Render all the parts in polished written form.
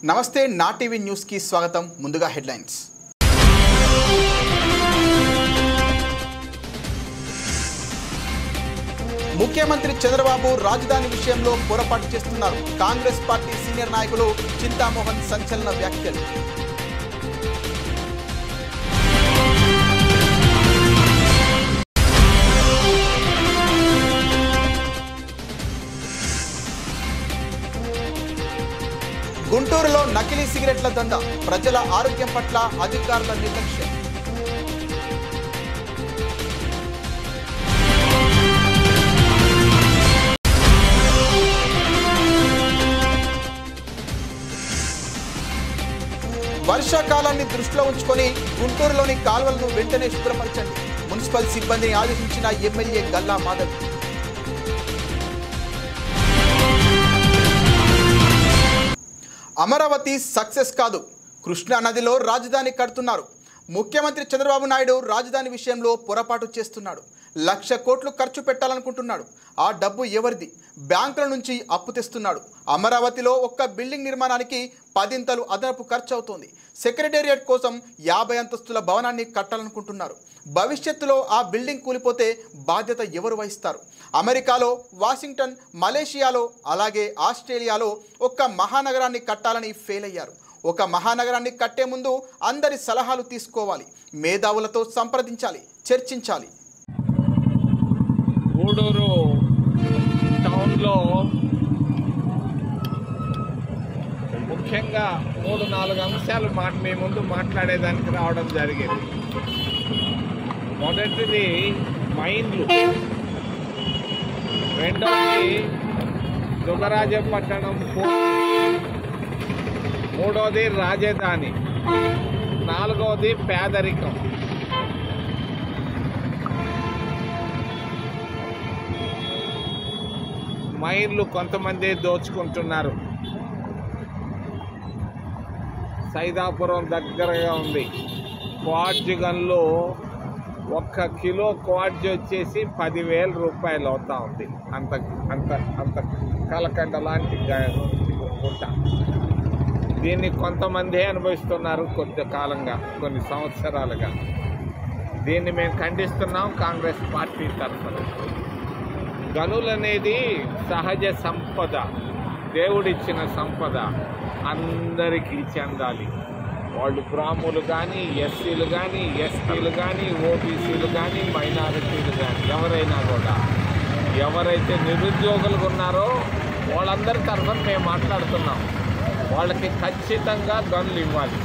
నమస్తే నా TV news కి స్వాగతం. ముందుగా హెడ్లైన్స్. ముఖ్యమంత్రి చంద్రబాబు రాజధాని విషయంలో పొరపాటు చేస్తున్నారు. కాంగ్రెస్ పార్టీ సీనియర్ నాయకులు చింతామోహన్ సంచలన వ్యాఖ్యలు. గుంటూరులో నకిలీ సిగరెట్ల దండ, ప్రజల ఆరోగ్యం పట్ల అధికారుల నిర్లక్ష్యం. వర్షాకాలాన్ని దృష్టిలో ఉంచుకొని గుంటూరులోని కాలువలను వెంటనే శుభ్రపరచండి. మున్సిపల్ సిబ్బందిని ఆదేశించిన ఎమ్మెల్యే గల్లా మాధవ్. అమరావతి సక్సెస్ కాదు, కృష్ణా నదిలో రాజధాని కడుతున్నారు. ముఖ్యమంత్రి చంద్రబాబు నాయుడు రాజధాని విషయంలో పొరపాటు చేస్తున్నాడు. 1,00,000 కోట్లు ఖర్చు పెట్టాలనుకుంటున్నాడు. ఆ డబ్బు ఎవరిది? బ్యాంకుల నుంచి అప్పు తెస్తున్నాడు. అమరావతిలో ఒక్క బిల్డింగ్ నిర్మాణానికి 10 అదనపు ఖర్చు అవుతోంది. సెక్రటేరియట్ కోసం 50 అంతస్తుల భవనాన్ని కట్టాలనుకుంటున్నారు. భవిష్యత్తులో ఆ బిల్డింగ్ కూలిపోతే బాధ్యత ఎవరు వహిస్తారు? అమెరికాలో, వాషింగ్టన్, మలేషియాలో, అలాగే ఆస్ట్రేలియాలో ఒక్క మహానగరాన్ని కట్టాలని ఫెయిల్ అయ్యారు. ఒక మహానగరాన్ని కట్టే ముందు అందరి సలహాలు తీసుకోవాలి, మేధావులతో సంప్రదించాలి, చర్చించాలి. గూడూరు టౌన్లో ముఖ్యంగా 3-4 అంశాలు మీ ముందు మాట్లాడేదానికి రావడం జరిగింది. మొదటిది మైన్లు, రెండవది దుగరాజపట్నం, మూడవది రాజధాని, నాలుగవది పేదరికం. మైన్లు కొంతమంది దోచుకుంటున్నారు. సైదాపురం దగ్గరగా ఉంది. క్వార్జ్ గన్లో 1 కిలో క్వార్జ్ వచ్చేసి 10,000 రూపాయలు అవుతా ఉంది. అంత అంత అంత కలకండ లాంటి గుట్ట. దీన్ని కొంతమంది అనుభవిస్తున్నారు కొద్ది కాలంగా, కొన్ని సంవత్సరాలుగా. దీన్ని మేము ఖండిస్తున్నాం కాంగ్రెస్ పార్టీ తరఫున. గనులు అనేది సహజ సంపద, దేవుడిచ్చిన సంపద, అందరికీ చెందాలి. వాళ్ళు బ్రాహ్మణులు కానీ, ఎస్సీలు కానీ, ఎస్టీలు కానీ, ఓబీసీలు కానీ, మైనారిటీలు కానీ, ఎవరైనా కూడా, ఎవరైతే నిరుద్యోగులు ఉన్నారో వాళ్ళందరి తరఫున మేము మాట్లాడుతున్నాం. వాళ్ళకి ఖచ్చితంగా గనులు ఇవ్వాలి.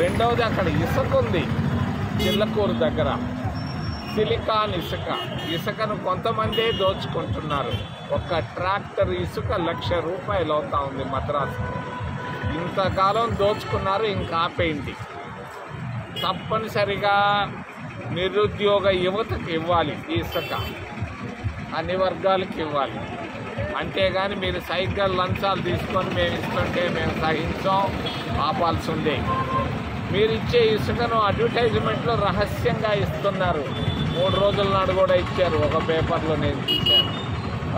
రెండవది, అక్కడ ఇసుక ఉంది చిల్లకూరు దగ్గర, సిలికాన్ ఇసుకను కొంతమందే దోచుకుంటున్నారు. ఒక ట్రాక్టర్ ఇసుక 1,00,000 రూపాయలు అవుతా ఉంది మద్రాసు. ఇంతకాలం దోచుకున్నారు, ఇంకా ఆపేయండి. తప్పనిసరిగా నిరుద్యోగ యువతకు ఇవ్వాలి ఇసుక, అన్ని వర్గాలకు ఇవ్వాలి. అంతేగాని మీరు సైకిల్ లంచాలు తీసుకొని మేము ఇస్తుంటే మేము సహించాం, ఆపాల్సి ఉంది. మీరు ఇచ్చే ఇసుకను అడ్వర్టైజ్మెంట్లో రహస్యంగా ఇస్తున్నారు. 3 రోజుల నాడు కూడా ఇచ్చారు, ఒక పేపర్లో నేను చూశాను.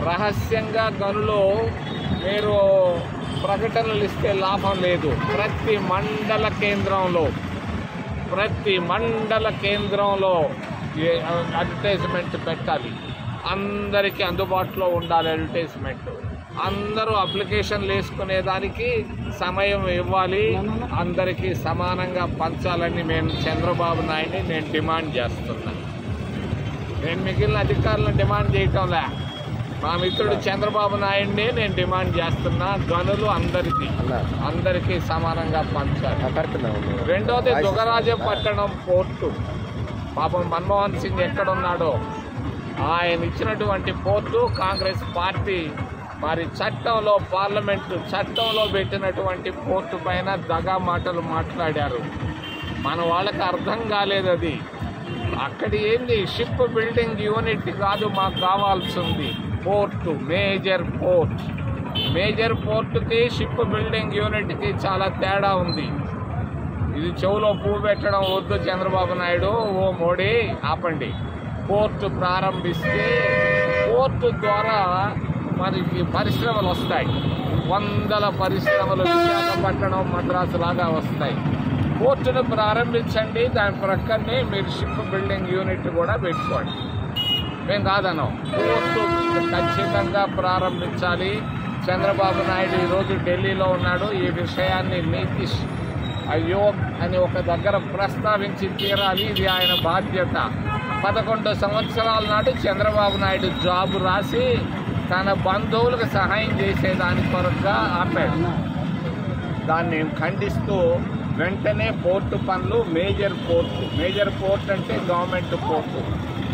రహస్యంగా గనులు మీరు ప్రకటనలు ఇస్తే లాభం లేదు. ప్రతి మండల కేంద్రంలో అడ్వర్టైజ్మెంట్ పెట్టాలి. అందరికీ అందుబాటులో ఉండాలి అడ్వర్టైజ్మెంట్. అందరూ అప్లికేషన్లు వేసుకునేదానికి సమయం ఇవ్వాలి. అందరికీ సమానంగా పంచాలని మేము చంద్రబాబు నాయుడిని నేను డిమాండ్ చేస్తున్నాను. నేను మిగిలిన అధికారులను డిమాండ్ చేయటంలే, మా మిత్రుడు చంద్రబాబు నాయుడిని నేను డిమాండ్ చేస్తున్నా. గనులు అందరికీ సమానంగా పంచాలి. రెండవది దుగరాజపట్నం పోర్టు. పాపం మన్మోహన్ సింగ్ ఎక్కడున్నాడో, ఆయన ఇచ్చినటువంటి పోర్టు కాంగ్రెస్ పార్టీ మరి పార్లమెంటు చట్టంలో పెట్టినటువంటి పోర్టు పైన దగా మాటలు మాట్లాడారు. మన వాళ్ళకి అర్థం కాలేదు అది. అక్కడ ఏంది, షిప్ బిల్డింగ్ యూనిట్ కాదు మాకు కావాల్సింది, పోర్టు, మేజర్ పోర్టుకి షిప్ బిల్డింగ్ యూనిట్కి చాలా తేడా ఉంది. ఇది చెవులో పువ్వు పెట్టడం వద్దు చంద్రబాబు నాయుడు. ఓ మోడీ ఆపండి. పోర్టు ప్రారంభిస్తే పోర్టు ద్వారా మరి పరిశ్రమలు వస్తాయి. వందల పరిశ్రమలు విశాఖపట్నం, మద్రాసు లాగా వస్తాయి. పోర్టును ప్రారంభించండి, దాని ప్రక్కనే మీరు షిప్ బిల్డింగ్ యూనిట్ కూడా పెట్టుకోండి. మేము కాదన్నాం, పోర్టు ఖచ్చితంగా ప్రారంభించాలి. చంద్రబాబు నాయుడు ఈరోజు ఢిల్లీలో ఉన్నాడు. ఈ విషయాన్ని నీతి ఆయోగ్ అని ఒక దగ్గర ప్రస్తావించి తీరాలి. ఇది ఆయన బాధ్యత. 11 సంవత్సరాల నాడు చంద్రబాబు నాయుడు జాబు రాసి తన బంధువులకు సహాయం చేసేదాని కొరకుగా ఆపాడు. దాన్ని ఖండిస్తూ వెంటనే పోర్టు పనులు, మేజర్ పోర్ట్ అంటే గవర్నమెంట్ పోర్టు,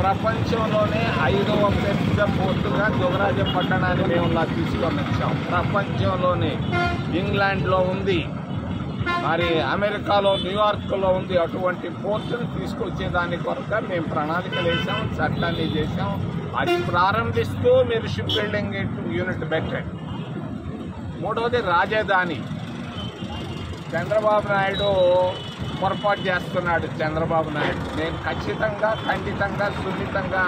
ప్రపంచంలోనే 5వ పెద్ద పోర్టుగా దుగరాజపట్టణాన్ని మేము ఇలా తీసుకొని వచ్చాం. ప్రపంచంలోనే ఇంగ్లాండ్లో ఉంది, మరి అమెరికాలో, న్యూయార్క్లో ఉంది. అటువంటి పోర్టును తీసుకొచ్చేదాని కొరకు మేము ప్రణాళికలు వేసాం, చట్టాన్ని చేసాం. అది ప్రారంభిస్తూ మీరు షిప్ బిల్డింగ్ యూనిట్ పెట్టండి. మూడవది రాజధాని. చంద్రబాబు నాయుడు పొరపాటు చేస్తున్నాడు. చంద్రబాబు నాయుడు నేను ఖచ్చితంగా, ఖండితంగా, సున్నితంగా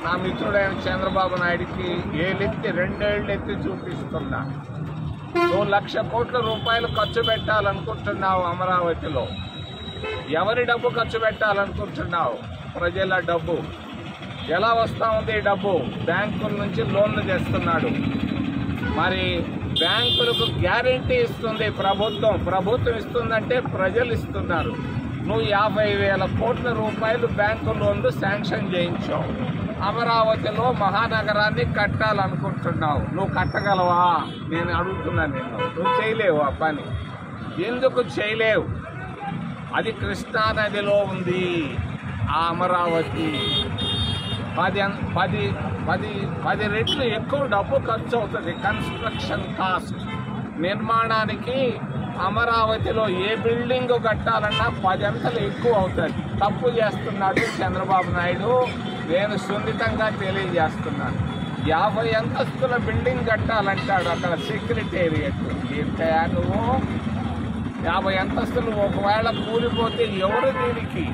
నా మిత్రుడైన చంద్రబాబు నాయుడికి ఏలెత్తి 2 ఏళ్ళు ఎత్తి చూపిస్తున్నా. 1,00,000 కోట్ల రూపాయలు ఖర్చు పెట్టాలనుకుంటున్నావు అమరావతిలో. ఎవరి డబ్బు ఖర్చు పెట్టాలనుకుంటున్నావు? ప్రజల డబ్బు. ఎలా వస్తూ ఉంది డబ్బు? బ్యాంకుల నుంచి లోన్లు చేస్తున్నాడు. మరి బ్యాంకులకు గ్యారెంటీ ఇస్తుంది ప్రభుత్వం ఇస్తుందంటే ప్రజలు ఇస్తున్నారు. నువ్వు 50,000 కోట్ల రూపాయలు బ్యాంకు లోన్లు శాంక్షన్ చేయించావు. అమరావతిలో మహానగరాన్ని కట్టాలనుకుంటున్నావు. నువ్వు కట్టగలవా? నేను అడుగుతున్నాను. నువ్వు చేయలేవు ఆ పని. ఎందుకు చేయలేవు? అది కృష్ణా నదిలో ఉంది. ఆ అమరావతి 10 రెట్లు ఎక్కువ డబ్బు ఖర్చు అవుతుంది. కన్స్ట్రక్షన్ కాస్ట్, నిర్మాణానికి అమరావతిలో ఏ బిల్డింగ్ కట్టాలన్నా 10 అంతలు ఎక్కువ అవుతుంది. తప్పు చేస్తున్నాడు చంద్రబాబు నాయుడు. నేను సున్నితంగా తెలియజేస్తున్నాను. 50 అంతస్తుల బిల్డింగ్ కట్టాలంటాడు అక్కడ సెక్రటేరియట్. ఏంటయా నువ్వు 50 అంతస్తులు ఒకవేళ కూలిపోతే ఎవరు దీనికి?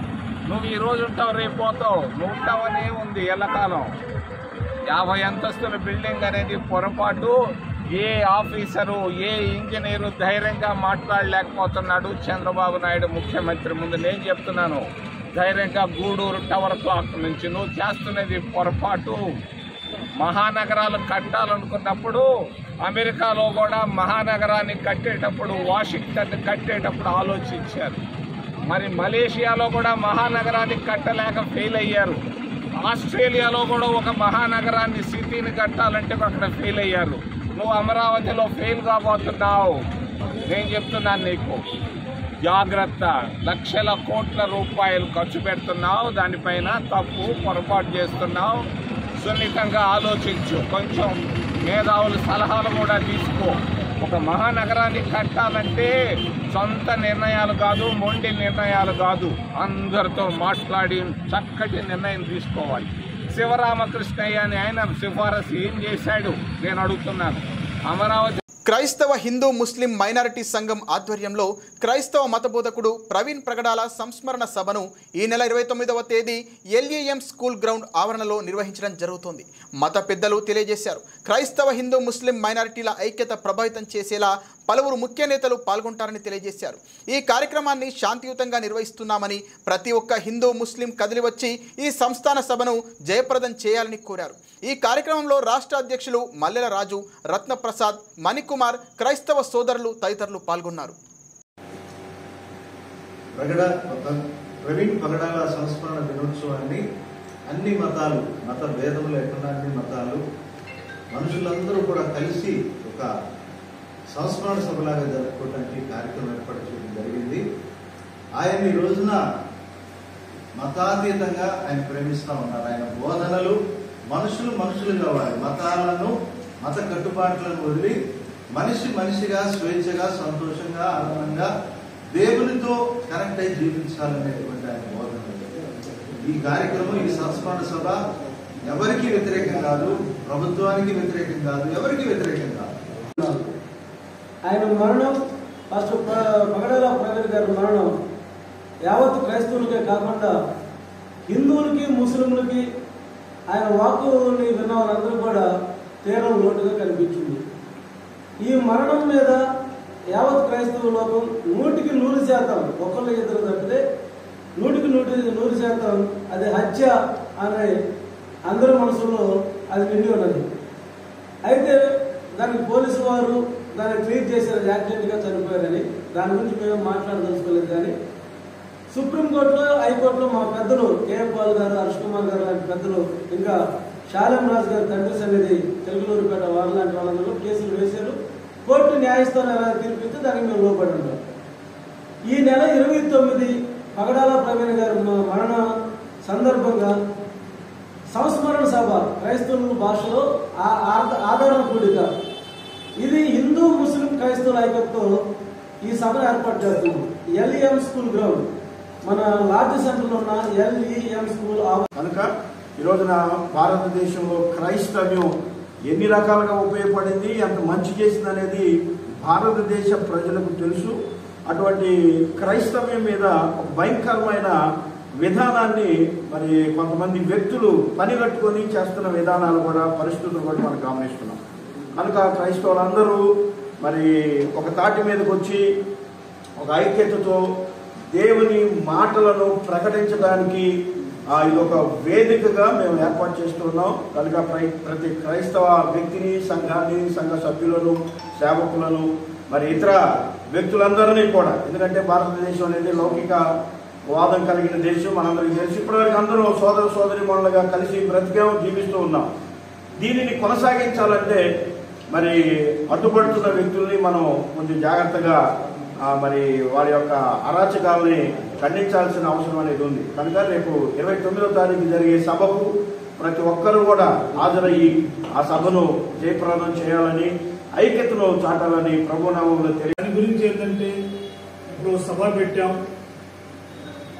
నువ్వు ఈరోజు ఉంటావు, రేపు పోతావు. నువ్వు ఉంటావనే ఉంది ఎల్లకాలం. 50 అంతస్తుల బిల్డింగ్ అనేది పొరపాటు. ఏ ఆఫీసరు, ఏ ఇంజనీరు ధైర్యంగా మాట్లాడలేకపోతున్నాడు చంద్రబాబు నాయుడు ముఖ్యమంత్రి ముందు. నేను చెప్తున్నాను, ధైర్యంగా గూడూరు టవర్ క్లాక్ నుంచి నువ్వు చేస్తున్నది పొరపాటు. మహానగరాలు కట్టాలనుకున్నప్పుడు అమెరికాలో కూడా మహానగరాన్ని కట్టేటప్పుడు, వాషింగ్టన్ కట్టేటప్పుడు ఆలోచించారు. మరి మలేషియాలో కూడా మహానగరాన్ని కట్టలేక ఫెయిల్ అయ్యారు. ఆస్ట్రేలియాలో కూడా ఒక మహానగరాన్ని, సిటీని కట్టాలంటే అక్కడ ఫెయిల్ అయ్యారు. నువ్వు అమరావతిలో ఫెయిల్ కాబోతున్నావు. నేను చెప్తున్నాను నీకు, జాగ్రత్త. లక్షల కోట్ల రూపాయలు ఖర్చు పెడుతున్నావు, దానిపైన తప్పు, పొరపాటు చేస్తున్నావు. సున్నితంగా ఆలోచించు. కొంచెం మేధావుల సలహాలు కూడా తీసుకో. ఒక మహానగరాన్ని కట్టాలంటే సొంత నిర్ణయాలు కాదు, మొండి నిర్ణయాలు కాదు, అందరితో మాట్లాడి చక్కటి నిర్ణయం తీసుకోవాలి. శివరామకృష్ణయ్య అని ఆయన సిఫారసు ఏం చేశాడు నేను అడుగుతున్నాను. అమరావతి క్రైస్తవ హిందూ ముస్లిం మైనారిటీ సంఘం ఆధ్వర్యంలో క్రైస్తవ మతబోధకుడు ప్రవీణ్ ప్రగడాల సంస్మరణ సభను ఈ నెల 29వ తేదీ LEM స్కూల్ గ్రౌండ్ ఆవరణలో నిర్వహించడం జరుగుతోంది. మత పెద్దలు తెలియజేశారు. క్రైస్తవ హిందూ ముస్లిం మైనారిటీల ఐక్యత ప్రభావితం చేసేలా పలువురు ముఖ్య నేతలు పాల్గొంటారని తెలియజేశారు. ఈ కార్యక్రమాన్ని శాంతియుతంగా నిర్వహిస్తున్నామని, ప్రతి ఒక్క హిందూ ముస్లిం కదిలివచ్చి ఈ సంస్థాన సభను జయప్రదం చేయాలని కోరారు. ఈ కార్యక్రమంలో రాష్ట్ర అధ్యక్షులు మల్లెల రాజు, రత్నప్రసాద్, మణికుమార్, క్రైస్తవ సోదరులు తదితరులు పాల్గొన్నారు. ప్రవీణ్ పగడాల సంస్మరణ దినోత్సవాన్ని అన్ని మతాలు, మత భేదం లేకుండా అన్ని మతాలు, మనుషులందరూ కూడా కలిసి ఒక సంస్మరణ సభలాగా జరుపుకోవడానికి కార్యక్రమం ఏర్పాటు చేయడం జరిగింది. ఆయన ఈ రోజున మతాతీతంగా ఆయన ప్రేమిస్తూ ఉన్నారు. ఆయన బోధనలు మనుషులు కావాలి. మతాలను, మత కట్టుబాట్లను వదిలి మనిషిగా స్వేచ్ఛగా, సంతోషంగా, ఆనందంగా దేవునితో కనెక్ట్ అయి జీవించాలనేటువంటి ఆయన బోధనలు. ఈ కార్యక్రమం, ఈ సంస్మరణ సభ ఎవరికి వ్యతిరేకం కాదు, ప్రభుత్వానికి వ్యతిరేకం కాదు, ఎవరికి వ్యతిరేకం కాదు. ఆయన మరణం, ఫస్ట్ పగడాల ప్రవీణ్ గారి మరణం యావత్ క్రైస్తవులకే కాకుండా హిందువులకి, ముస్లింలకి ఆయన వాక్కుని విన్న వాళ్ళందరూ కూడా తీరం లోటుగా కనిపించింది. ఈ మరణం మీద యావత్ క్రైస్తవ లోకం 100% ఒకళ్ళు ఇద్దరు తప్పితే 100% అది హత్య అనే అందరి మనసులో అది నిండి ఉన్నది. అయితే దానికి పోలీసు వారు దాన్ని ట్రీట్ చేశారు, యాక్సిడెంట్గా చనిపోయారని. దాని గురించి మేము మాట్లాడదలుచుకోలేదు. కానీ సుప్రీంకోర్టులో, హైకోర్టులో మా పెద్దలు కేఎం పాల్ గారు, హర్ష్ కుమార్ గారు లాంటి పెద్దలు, ఇంకా శాలం రాజు గారు తండ్రి సన్నిధి తెలుగులూరుపేట వారు లాంటి వాళ్ళందరూ కేసులు వేశారు. కోర్టు న్యాయస్థానం ఎలా తీర్పిస్తే దానికి మేము లోపడి ఉంటాం. ఈ నెల 29 పగడాల ప్రవీణ్ గారి మరణ సందర్భంగా సంస్మరణ సభ క్రైస్తవుల భాషలో ఆదరణ కూడిక, ఇది హిందూ ముస్లిం క్రైస్తవుల ఐక్యతతో ఈ సభను ఏర్పాటు చేస్తున్నాం. LEM స్కూల్ గ్రౌండ్, మన లార్జ్ సెంటర్లో ఉన్న LEM స్కూల్. కనుక ఈరోజున భారతదేశంలో క్రైస్తవ్యం ఎన్ని రకాలుగా ఉపయోగపడింది, ఎంత మంచి చేసింది అనేది భారతదేశ ప్రజలకు తెలుసు. అటువంటి క్రైస్తవ్యం మీద ఒక భయంకరమైన విధానాన్ని మరి కొంతమంది వ్యక్తులు పనిగట్టుకొని చేస్తున్న విధానాలు కూడా, పరిస్థితులు కూడా మనం గమనిస్తున్నాం. కనుక క్రైస్తవులందరూ మరి ఒక తాటి మీదకి వచ్చి ఒక ఐక్యతతో దేవుని మాటలను ప్రకటించడానికి ఇది ఒక వేదికగా మేము ఏర్పాటు చేస్తున్నాం. కనుక ప్రతి క్రైస్తవ వ్యక్తిని, సంఘాన్ని, సంఘ సభ్యులను, సేవకులను, మరి ఇతర వ్యక్తులందరినీ కూడా, ఎందుకంటే భారతదేశం అనేది లౌకిక వాదం కలిగిన దేశం, మనందరికీ తెలుసు. ఇప్పటివరకు అందరూ సోదర సోదరీమణులుగా కలిసి బ్రతికాము, జీవిస్తూ ఉన్నాం. దీనిని కొనసాగించాలంటే మరి అడ్డుపడుతున్న వ్యక్తుల్ని మనం కొంచెం జాగ్రత్తగా మరి వారి యొక్క అరాచకాలని ఖండించాల్సిన అవసరం అనేది ఉంది. కనుక రేపు 29వ తారీఖు జరిగే సభకు ప్రతి ఒక్కరూ కూడా హాజరయ్యి ఆ సభను జయప్రదం చేయాలని, ఐక్యతను చాటాలని ప్రభునామంలో దాని గురించి ఏంటంటే, ఇప్పుడు సభ పెట్టాం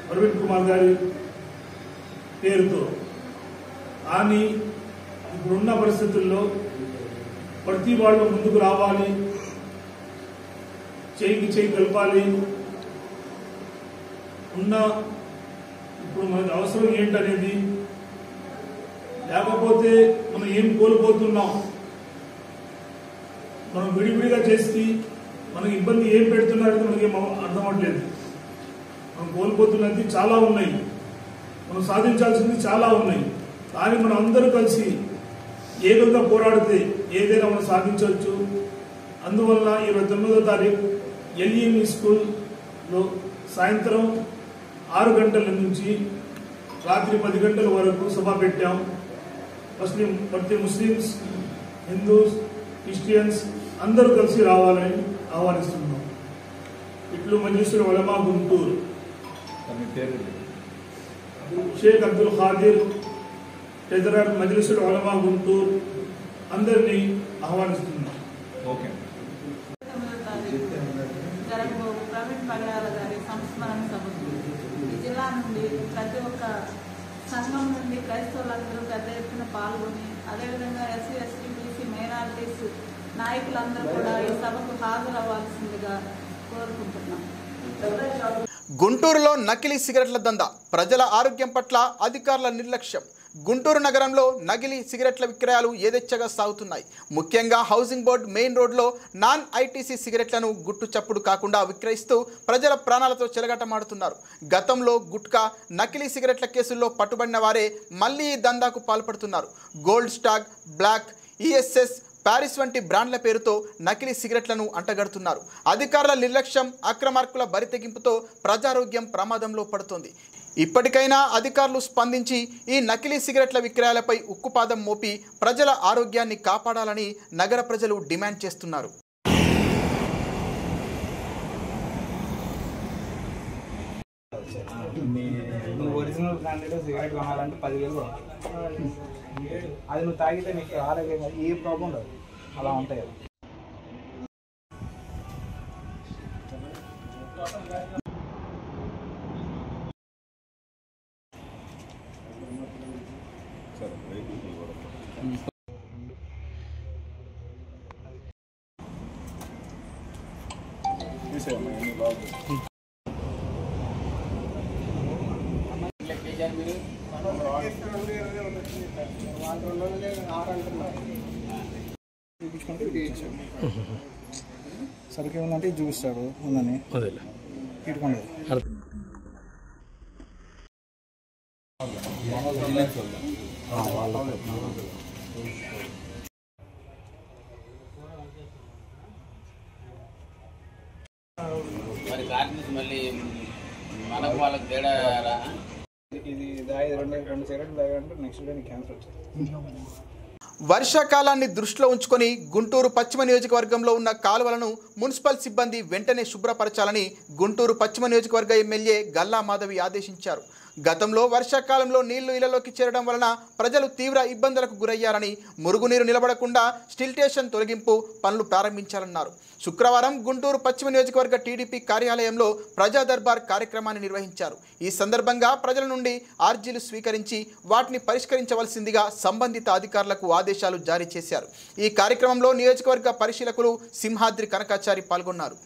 ప్రవీణ్ కుమార్ గారి పేరుతో. కానీ ఇప్పుడున్న పరిస్థితుల్లో ప్రతి వాళ్ళు ముందుకు రావాలి, చేయికి చేయి కలపాలి. ఇప్పుడు మనకు అవసరం ఏంటనేది, లేకపోతే మనం ఏం కోల్పోతున్నాం, మనం విడివిడిగా చేసి మనకి ఇబ్బంది ఏం పెడుతున్నారని మనకి ఏం అర్థం అవ్వట్లేదు. మనం కోల్పోతున్నది చాలా ఉన్నాయి, మనం సాధించాల్సింది చాలా ఉన్నాయి. కానీ మనం అందరూ కలిసి ఏకంగా పోరాడితే ఏదైనా మనం సాధించవచ్చు. అందువల్ల 29వ తారీఖు LEM స్కూల్లో సాయంత్రం 6 గంటల నుంచి రాత్రి 10 గంటల వరకు సభ పెట్టాం. ప్రతి ముస్లిమ్స్, హిందూస్, క్రిస్టియన్స్ అందరూ కలిసి రావాలని ఆహ్వానిస్తున్నాం. ఇట్లు మజ్లిసుల్ ఉలమా గుంటూరు, షేక్ అబ్దుల్ ఖాదిర్, ట్రెజరర్ మజ్లిసుల్ ఉలమా గుంటూరు అందరినీ ఆహ్వానిస్తున్నాం. ఓకే. జరగబోవు ప్రవీణ్ పగడాల గారి సంస్మరణ సభకు ఈ జిల్లా నుండి ప్రతి ఒక్క సంఘం నుండి క్రైస్తవులందరూ పెద్ద ఎత్తున పాల్గొని, అదేవిధంగా SC, ST, BC మైనారిటీస్ నాయకులందరూ కూడా ఈ సభకు హాజరవ్వాల్సిందిగా కోరుకుంటున్నాం. గుంటూరులో నకిలీ సిగరెట్ల దందా, ప్రజల ఆరోగ్యం పట్ల అధికారుల నిర్లక్ష్యం. గుంటూరు నగరంలో నకిలీ సిగరెట్ల విక్రయాలు యథేచ్ఛగా సాగుతున్నాయి. ముఖ్యంగా హౌసింగ్ బోర్డు మెయిన్ రోడ్లో నాన్ ITC సిగరెట్లను గుట్టు చప్పుడు కాకుండా విక్రయిస్తూ ప్రజల ప్రాణాలతో చెలగాటమాడుతున్నారు. గతంలో గుట్కా, నకిలీ సిగరెట్ల కేసుల్లో పట్టుబడిన వారే మళ్లీ ఈ దందాకు పాల్పడుతున్నారు. Gold stock, black, ESS, Paris వంటి బ్రాండ్ల పేరుతో నకిలీ సిగరెట్లను అంటగడుతున్నారు. అధికారుల నిర్లక్ష్యం, అక్రమార్కుల బరితెగింపుతో ప్రజారోగ్యం ప్రమాదంలో పడుతోంది. ఇప్పటికైనా అధికారులు స్పందించి ఈ నకిలీ సిగరెట్ల విక్రయాలపై ఉక్కుపాదం మోపి ప్రజల ఆరోగ్యాన్ని కాపాడాలని నగర ప్రజలు డిమాండ్ చేస్తున్నారు. ఒరిజినల్ బ్రాండెడ్ సిగరెట్ కొనాలంటే 10,000 అది నువ్వు తాగితే నీకు ఆరోగ్యంగా ఏ ప్రాబ్లం రాదు. అలా ఉంటాయి కదా. చూపించుకుంటే సరికి ఏమన్నంటే ఇది చూపిస్తాడు ఉందని ఇటుకుండదు. మరి కార్మిక మళ్ళీ మనకు వాళ్ళకి తేడా ఇది దాగి రెండు సిగరెట్లు తాగాలంటే నెక్స్ట్ డే క్యాన్సర్ వచ్చింది. వర్షాకాలాన్ని దృష్టిలో ఉంచుకొని గుంటూరు పశ్చిమ నియోజకవర్గంలో ఉన్న కాలువలను మున్సిపల్ సిబ్బంది వెంటనే శుభ్రపరచాలని గుంటూరు పశ్చిమ నియోజకవర్గ ఎమ్మెల్యే గల్లా మాధవి ఆదేశించారు. గతంలో వర్షాకాలంలో నీళ్లు ఇళ్లలోకి చేరడం వలన ప్రజలు తీవ్ర ఇబ్బందులకు గురయ్యారని, మురుగునీరు నిలబడకుండా స్టిల్టేషన్ తొలగింపు పనులు ప్రారంభించాలన్నారు. శుక్రవారం గుంటూరు పశ్చిమ నియోజకవర్గ టీడీపీ కార్యాలయంలో ప్రజా దర్బార్ కార్యక్రమాన్ని నిర్వహించారు. ఈ సందర్భంగా ప్రజల నుండి ఆర్జీలు స్వీకరించి వాటిని పరిష్కరించవలసిందిగా సంబంధిత అధికారులకు ఆదేశాలు జారీ చేశారు. ఈ కార్యక్రమంలో నియోజకవర్గ పరిశీలకులు సింహాద్రి కనకాచారి పాల్గొన్నారు.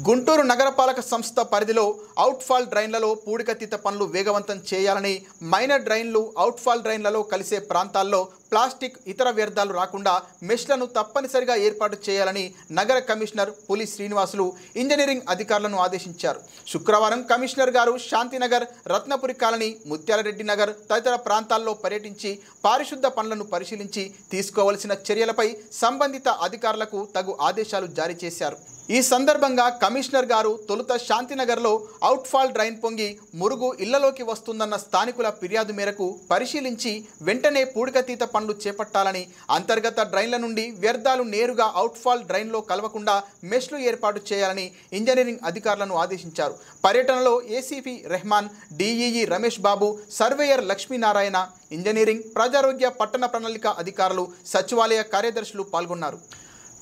గుంటూరు నగరపాలక సంస్థ పరిధిలో అవుట్ఫాల్ డ్రైన్లలో పూడికతీత పనులు వేగవంతం చేయాలని, మైనర్ డ్రైన్లు అవుట్ఫాల్ డ్రైన్లలో కలిసే ప్రాంతాల్లో ప్లాస్టిక్ ఇతర వ్యర్థాలు రాకుండా మెష్లను తప్పనిసరిగా ఏర్పాటు చేయాలని నగర కమిషనర్ పులి శ్రీనివాసులు ఇంజనీరింగ్ అధికారులను ఆదేశించారు. శుక్రవారం కమిషనర్ గారు శాంతినగర్, రత్నపురి కాలనీ, ముత్యాలరెడ్డి నగర్ తదితర ప్రాంతాల్లో పర్యటించి పారిశుద్ధ పనులను పరిశీలించి తీసుకోవలసిన చర్యలపై సంబంధిత అధికారులకు తగు ఆదేశాలు జారీ చేశారు. ఈ సందర్భంగా కమిషనర్ గారు తొలుత శాంతినగర్లో అవుట్ఫాల్ డ్రైన్ పొంగి మురుగు ఇళ్లలోకి వస్తుందన్న స్థానికుల ఫిర్యాదు మేరకు పరిశీలించి వెంటనే పూడికతీత పనులు చేపట్టాలని, అంతర్గత డ్రైన్ల నుండి వ్యర్థాలు నేరుగా అవుట్ఫాల్ డ్రైన్లో కలవకుండా మెష్లు ఏర్పాటు చేయాలని ఇంజనీరింగ్ అధికారులను ఆదేశించారు. పర్యటనలో ACP Rahman, DEE Ramesh Babu, surveyor Lakshminarayana, engineering, ప్రజారోగ్య, పట్టణ ప్రణాళిక అధికారులు, సచివాలయ కార్యదర్శులు పాల్గొన్నారు.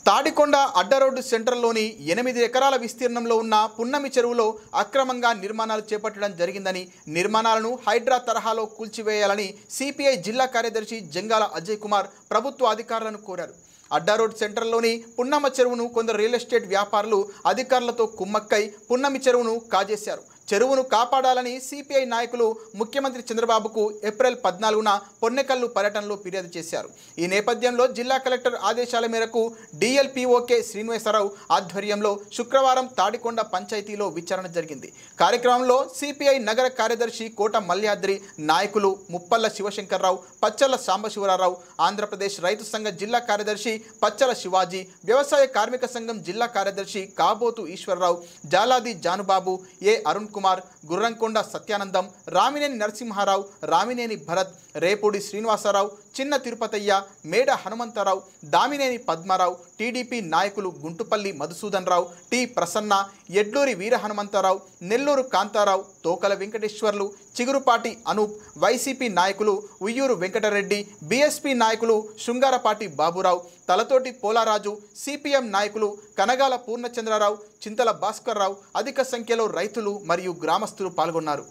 తాడికొండ అడ్డరోడ్డు సెంటర్లోని 8 ఎకరాల విస్తీర్ణంలో ఉన్న పున్నమి చెరువులో అక్రమంగా నిర్మాణాలు చేపట్టడం జరిగిందని, నిర్మాణాలను హైడ్రా తరహాలో కూల్చివేయాలని సిపిఐ జిల్లా కార్యదర్శి జంగాల అజయ్ కుమార్ ప్రభుత్వ అధికారులను కోరారు. అడ్డారోడ్ సెంటర్లోని పున్నమ చెరువును కొందరు రియల్ ఎస్టేట్ వ్యాపారులు అధికారులతో కుమ్మక్కై పున్నమి చెరువును కాజేశారు. చెరువును కాపాడాలని సిపిఐ నాయకులు ముఖ్యమంత్రి చంద్రబాబుకు ఏప్రిల్ 14న పొన్నెకల్లు పర్యటనలో ఫిర్యాదు చేశారు. ఈ నేపథ్యంలో జిల్లా కలెక్టర్ ఆదేశాల మేరకు డిఎల్పిఓకే శ్రీనివాసరావు ఆధ్వర్యంలో శుక్రవారం తాడికొండ పంచాయతీలో విచారణ జరిగింది. కార్యక్రమంలో సిపిఐ నగర కార్యదర్శి కోట మల్యాద్రి, నాయకులు ముప్పల్ల శివశంకర్రావు, పచ్చల సాంబశివరావు, ఆంధ్రప్రదేశ్ రైతు సంఘ జిల్లా కార్యదర్శి పచ్చల శివాజీ, వ్యవసాయ కార్మిక సంఘం జిల్లా కార్యదర్శి కాబోతు ఈశ్వరరావు, జాలాది జానుబాబు, ఏ అరుణ్ కుమార్, గుర్రంకొండ సత్యానందం, రామినేని నరసింహారావు, రామినేని భరత్, రేపూడి శ్రీనివాసరావు, చిన్న తిరుపతయ్య, మేడ హనుమంతరావు, దామినేని పద్మారావు, టీడీపీ నాయకులు గుంటుపల్లి మధుసూదన్ రావు, టి ప్రసన్న, ఎడ్లూరి వీర హనుమంతరావు, నెల్లూరు కాంతారావు, తోకల వెంకటేశ్వర్లు, చిగురుపాటి అనూప్, వైసీపీ నాయకులు ఉయ్యూరు వెంకటరెడ్డి, బీఎస్పీ నాయకులు శృంగారపాటి బాబురావు, తలతోటి పోలారాజు, సిపిఎం నాయకులు కనగాల పూర్ణచంద్రరావు, చింతల భాస్కర్రావు, అధిక సంఖ్యలో రైతులు మరియు గ్రామస్తులు పాల్గొన్నారు.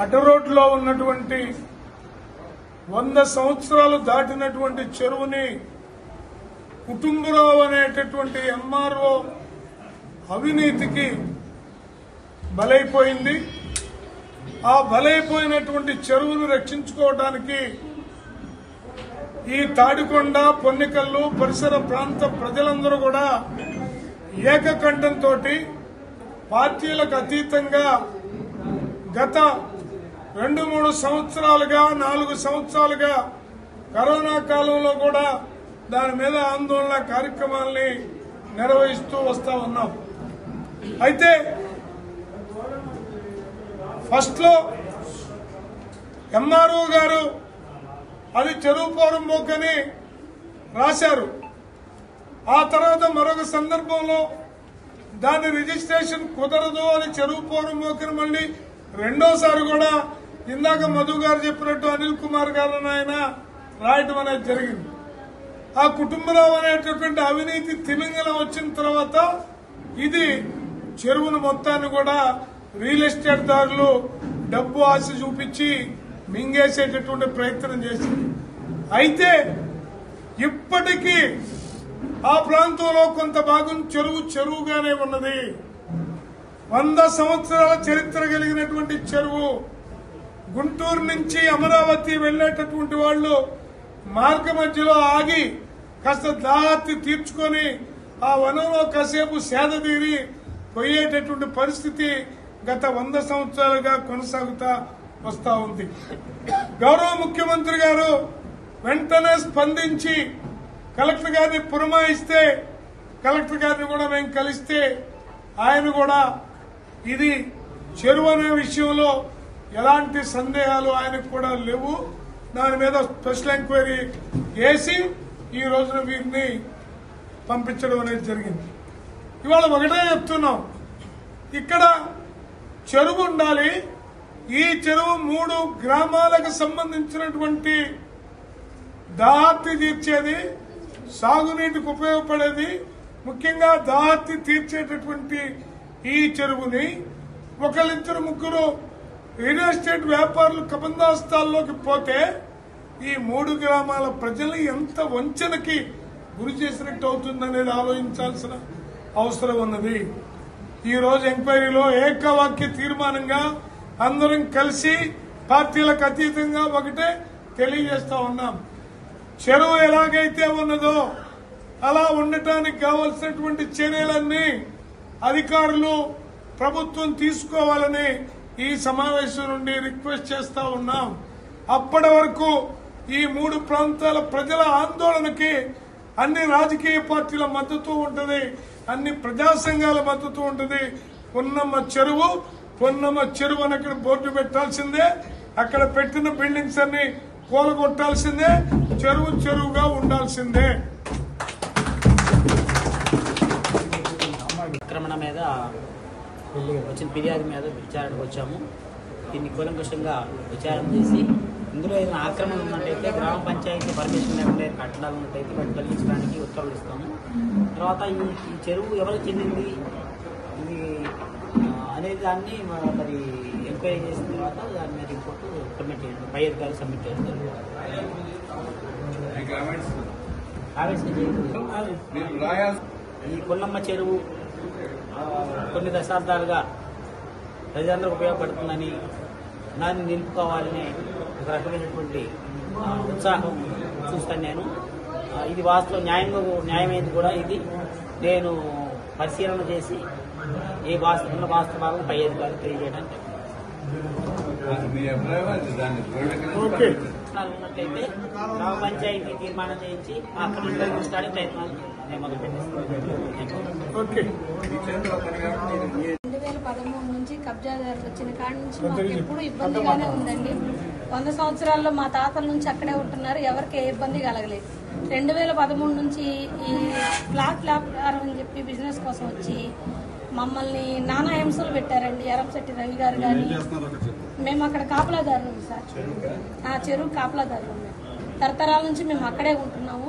అడ్డరోడ్లో ఉన్నటువంటి 100 సంవత్సరాలు దాటినటువంటి చెరువుని కుటుంబరావు అనేటటువంటి ఎంఆర్ఓ అవినీతికి బలైపోయింది. ఆ బలైపోయినటువంటి చెరువును రక్షించుకోవడానికి ఈ తాడికొండ, పొన్నికల్లు పరిసర ప్రాంత ప్రజలందరూ కూడా ఏకకంఠంతో పార్టీలకు అతీతంగా గత 2-3 సంవత్సరాలుగా 4 సంవత్సరాలుగా కరోనా కాలంలో కూడా దాని మీద ఆందోళన కార్యక్రమాల్ని నిర్వహిస్తూ వస్తా ఉన్నాం. అయితే ఫస్ట్ లో ఎంఆర్ఓ గారు అది చెరువు పోరంబోకని రాశారు. ఆ తర్వాత మరొక సందర్భంలో దాని రిజిస్ట్రేషన్ కుదరదు అని చెరువు పోరంబోకని మళ్ళీ రెండోసారి కూడా ఇందాక మధు గారు చెప్పినట్టు అనిల్ కుమార్ గారు ఆయన రాయటం అనేది జరిగింది. ఆ కుటుంబరావు అనేటటువంటి అవినీతి తిమింగలం వచ్చిన తర్వాత ఇది చెరువును మొత్తాన్ని కూడా రియల్ ఎస్టేట్ దారులు డబ్బు ఆశ చూపించి మింగేసేటటువంటి ప్రయత్నం చేసింది. అయితే ఇప్పటికీ ఆ ప్రాంతంలో కొంత భాగం చెరువుగానే ఉన్నది. 100 సంవత్సరాల చరిత్ర కలిగినటువంటి చెరువు. గుంటూరు నుంచి అమరావతి వెళ్లేటటువంటి వాళ్ళు మార్గ మధ్యలో ఆగి కాస్త దాహర్తి తీర్చుకొని ఆ వనంలో కాసేపు సేద తీరి పోయేటటువంటి పరిస్థితి గత 100 సంవత్సరాలుగా కొనసాగుతా వస్తా ఉంది. గౌరవ ముఖ్యమంత్రి గారు వెంటనే స్పందించి కలెక్టర్ గారిని పురమాయిస్తే, కలెక్టర్ గారిని కూడా మేము కలిస్తే ఆయన కూడా ఇది చెరువు అనే విషయంలో ఎలాంటి సందేహాలు ఆయనకు కూడా లేవు, దాని మీద స్పెషల్ ఎంక్వైరీ చేసి ఈ రోజున వీరిని పంపించడం అనేది జరిగింది. ఇవాళ ఒకటే చెప్తున్నాం, ఇక్కడ చెరువు ఉండాలి. ఈ చెరువు 3 గ్రామాలకు సంబంధించినటువంటి దాహర్తి తీర్చేది, సాగునీటికి ఉపయోగపడేది. ముఖ్యంగా దాహర్తి తీర్చేటటువంటి ఈ చెరువుని ఒకరిద్దరు ముగ్గురు రియల్ ఎస్టేట్ వ్యాపారులు కబందాస్తాల్లోకి పోతే ఈ 3 గ్రామాల ప్రజలు ఎంత వంచనకి గురి చేసినట్టు అవుతుందనేది ఆలోచించాల్సిన అవసరం ఉన్నది. ఈ రోజు ఎంక్వైరీలో ఏకవాక్య తీర్మానంగా అందరం కలిసి పార్టీలకు అతీతంగా ఒకటే తెలియజేస్తా ఉన్నాం. చెరువు ఎలాగైతే ఉన్నదో అలా ఉండటానికి కావలసినటువంటి చర్యలన్నీ అధికారులు ప్రభుత్వం తీసుకోవాలని ఈ సమావేశం నుండి రిక్వెస్ట్ చేస్తా ఉన్నాం. అప్పటి వరకు ఈ 3 ప్రాంతాల ప్రజల ఆందోళనకి అన్ని రాజకీయ పార్టీల మద్దతు ఉంటుంది, అన్ని ప్రజా సంఘాల మద్దతు ఉంటుంది. పొన్నమ్మ చెరువు అని అక్కడ బోర్డు పెట్టాల్సిందే, అక్కడ పెట్టిన బిల్డింగ్స్ అన్ని కూలగొట్టాల్సిందే, చెరువుగా ఉండాల్సిందే. ఆక్రమణ మీద వచ్చిన ఫిర్యాదు మీద విచారణకు వచ్చాము. దీన్ని కూలంకషంగా విచారణ చేసి ఇందులో ఏదైనా ఆక్రమణ ఉన్నట్టయితే గ్రామ పంచాయతీ పర్మిషన్ లేకుండా కట్టడాలు ఉన్నట్టయితే వాటిని తొలగించడానికి ఉత్తర్వులు ఇస్తాము. తర్వాత ఈ చెరువు ఎవరికి చెందింది ఇది అనేది దాన్ని మరి ఎంక్వైరీ చేసిన తర్వాత దాని మీద రిపోర్టు సబ్మిట్ చేయండి, పై అధికారులు సబ్మిట్ చేస్తారు. ఈ కొల్లమ్మ చెరువు కొన్ని దశాబ్దాలుగా ప్రజలందరికీ ఉపయోగపడుతుందని, దాన్ని నిలుపుకోవాలని ఒక రకమైనటువంటి ఉత్సాహం చూస్తాను నేను. ఇది వాస్తవం న్యాయమైంది కూడా. ఇది నేను పరిశీలన చేసి ఏ వాస్తవాలను పై అధికారులు తెలియజేయడానికి ఉన్నట్లయితే గ్రామ పంచాయతీ తీర్మానం చేయించి అక్కడ తొలగించడానికి ప్రయత్నాలు మొదలు పెట్టేస్తాను. 2013 నుంచి కబ్జాదారులు వచ్చిన కాడి నుంచి మాకు ఎప్పుడు ఇబ్బందిగానే ఉందండి. 100 సంవత్సరాల్లో మా తాతల నుంచి అక్కడే ఉంటున్నారు, ఎవరికి ఏ ఇబ్బంది కలగలేదు. 2013 నుంచి ఈ ఫ్లాట్ అని చెప్పి బిజినెస్ కోసం వచ్చి మమ్మల్ని నానా హింసలు పెట్టారండి. ఎరంశెట్టి రవి గారు కానీ, మేము అక్కడ కాపలాదారులు సార్, చెరువు కాపలాదారులు. మేము తరతరాల నుంచి మేము అక్కడే ఉంటున్నాము.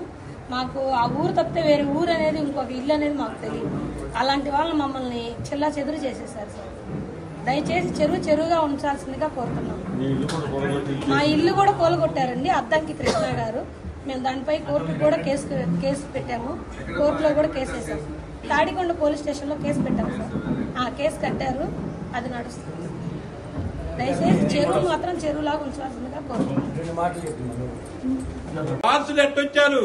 మాకు ఆ ఊరు తప్పితే వేరే ఊరు అనేది ఇంకొక ఇల్లు అనేది మాకు తెలియదు. అలాంటి వాళ్ళు మమ్మల్ని చెల్లా చెదురు చేసేసారు సార్. దయచేసి చెరువుగా ఉంచాల్సిందిగా కోరుతున్నాం. మా ఇల్లు కూడా కూలగొట్టారండి, అద్దంకి కృష్ణ గారు. మేము దానిపై కోర్టుకు కూడా కేసు పెట్టాము, కోర్టులో కూడా కేసు వేసాము. తాడికొండ పోలీస్ స్టేషన్లో కేసు పెట్టాము సార్. ఆ కేసు కట్టారు, అది నడుస్తుంది. దయచేసి చెరువు మాత్రం చెరువులాగా ఉంచాల్సిందిగా కోరుతున్నాం. వారసులు ఎట్టొచ్చారు,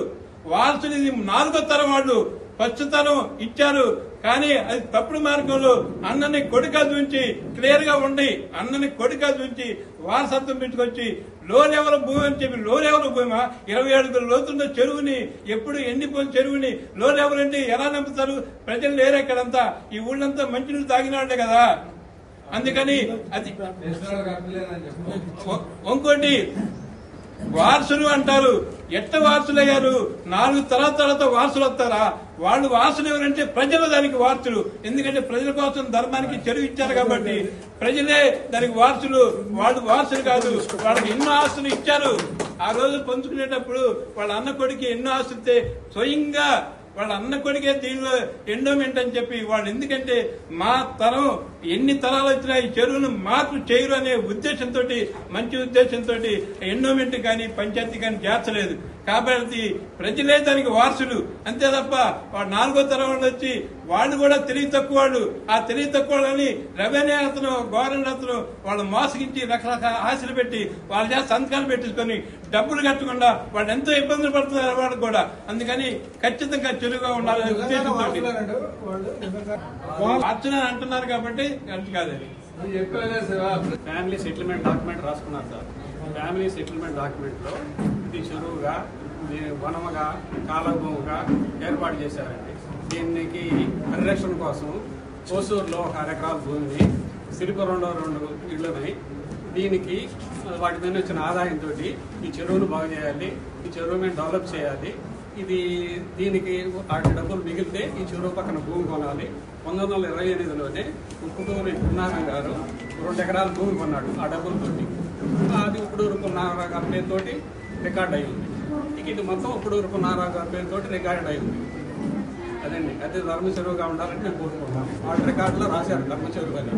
వారసులు ఇది 4వ తరం వాళ్ళు ఫస్ట్ తరం ఇచ్చారు. కానీ అది తప్పుడు మార్గంలో అన్నని కొడుక చూంచి క్లియర్ గా ఉండి అన్నని కొడుక చూంచి వారసత్వం పెట్టుకొచ్చి లో లెవెల్ భూమి అని చెప్పి, లో లెవెల్ భూమి 27 అడుగుల లోతున్న చెరువుని, ఎప్పుడు ఎండిపోయిన చెరువుని లో లెవెల్ అంటే ఎలా నమ్ముతారు? ప్రజలు లేరు ఇక్కడంతా, ఈ ఊళ్ళంతా మంచినీళ్ళు తాగినాడే కదా. అందుకని అది ఇంకోటి వారసులు అంటారు. ఎట్ట వారసులు అయ్యారు? 4 తరాల తర్వాత వారసులు వస్తారా? వాళ్ళు వారసులు ఎవరంటే ప్రజలు దానికి వారసులు. ఎందుకంటే ప్రజల కోసం ధర్మానికి చెరువు ఇచ్చారు కాబట్టి ప్రజలే దానికి వారసులు. వాళ్ళు వారసులు కాదు, వాళ్ళకి ఎన్నో ఆస్తులు ఇచ్చారు. ఆ రోజు పంచుకునేటప్పుడు వాళ్ళ అన్న కొడుకు ఎన్నో ఆశిస్తే స్వయంగా వాళ్ళ అన్న కొడుకే దీనిలో ఎండోమెంట్ అని చెప్పి వాళ్ళు, ఎందుకంటే మా తరం ఎన్ని తరాలు వచ్చినా ఈ చెరువును మార్పు చేయరు అనే ఉద్దేశంతో, మంచి ఉద్దేశంతో ఎండోమెంట్ కానీ పంచాయతీ కానీ చేర్చలేదు. కాబట్టి ప్రజలే దానికి వారసులు అంతే తప్ప వాడు 4వ తరం వాళ్ళు వచ్చి వాళ్ళు కూడా తెలివి తక్కువ వాళ్ళు. ఆ తెలివి తక్కువ వాళ్ళని రెవెన్యూ అతను గవర్నమెంట్ అతను వాళ్ళు మోసగించి రకరకాల ఆశలు పెట్టి వాళ్ళ చేత సంతకాలు పెట్టించుకొని డబ్బులు కట్టకుండా వాళ్ళు ఎంతో ఇబ్బందులు పడుతున్నారు వాళ్ళకి కూడా. అందుకని ఖచ్చితంగా చెరువుగా ఉండాలనే ఉద్దేశంతో అర్చన అంటున్నారు కాబట్టి అది కాదు. ఫ్యామిలీ సెటిల్మెంట్ డాక్యుమెంట్ రాసుకున్నారు సార్. ఫ్యామిలీ సెటిల్మెంట్ డాక్యుమెంట్ లో ఇది చెరువుగా, వనముగా, కాలభూమిగా ఏర్పాటు చేశారండి. దీనికి పరిరక్షణ కోసం కోసూరులో 6 ఎకరాల భూమిని, సిరిపురంలో 2 ఇళ్లున్నాయి. దీనికి వాటి మీద వచ్చిన ఆదాయంతో ఈ చెరువును బాగు చేయాలి, ఈ చెరువు మీద డెవలప్ చేయాలి. దీనికి వాటి డబ్బులు మిగిలితే ఈ చెరువు పక్కన భూమి కొనాలి. 1928లోనే ఉప్పుటూరు పున్నారాయణ గారు 2 ఎకరాల భూమి కొన్నాడు ఆ డబ్బులతోటి. అది ఉప్పుటూరు పున్నారాయణ గారి పేరుతోటి రికార్డ్ అయ్యింది. ఇది మొత్తం ఉప్పుటూరు పున్నారాయణ గారి పేరుతోటి రికార్డ్ అయ్యింది. అదండి, అదే ధర్మ చెరువుగా ఉండాలని నేను కోరుకుంటున్నాను. వాటి రికార్డులో రాశారు ధర్మ చెరువు అని.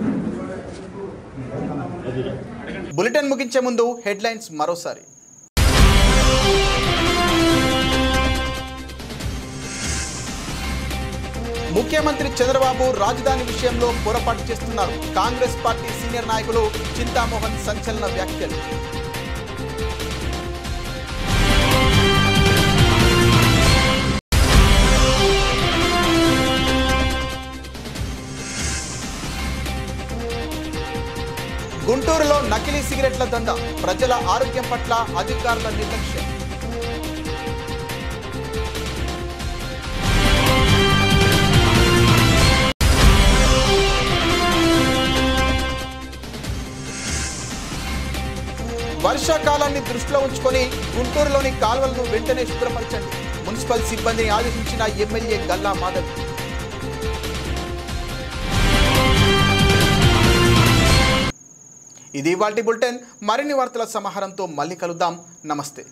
బులెటిన్ ముగించే ముందు హెడ్లైన్స్ మరోసారి. ముఖ్యమంత్రి చంద్రబాబు రాజధాని విషయంలో పొరపాటు చేస్తున్నారు. కాంగ్రెస్ పార్టీ సీనియర్ నాయకులు చింతామోహన్ సంచలన వ్యాఖ్యలు. గుంటూరులో నకిలీ సిగరెట్ల దందా, ప్రజల ఆరోగ్యం పట్ల అధికారుల నిర్లక్ష్యం. వర్షాకాలాన్ని దృష్టిలో ఉంచుకొని గుంటూరులోని కాల్వలను వెంటనే శుభ్రపరచండి. మున్సిపల్ సిబ్బందిని ఆదేశించిన ఎమ్మెల్యే గల్లా మాధవ్. ఇది ఇవాల్టి బులెటిన్. మరిన్ని వార్తల సమాహారంతో మళ్ళీ కలుద్దాం. నమస్తే.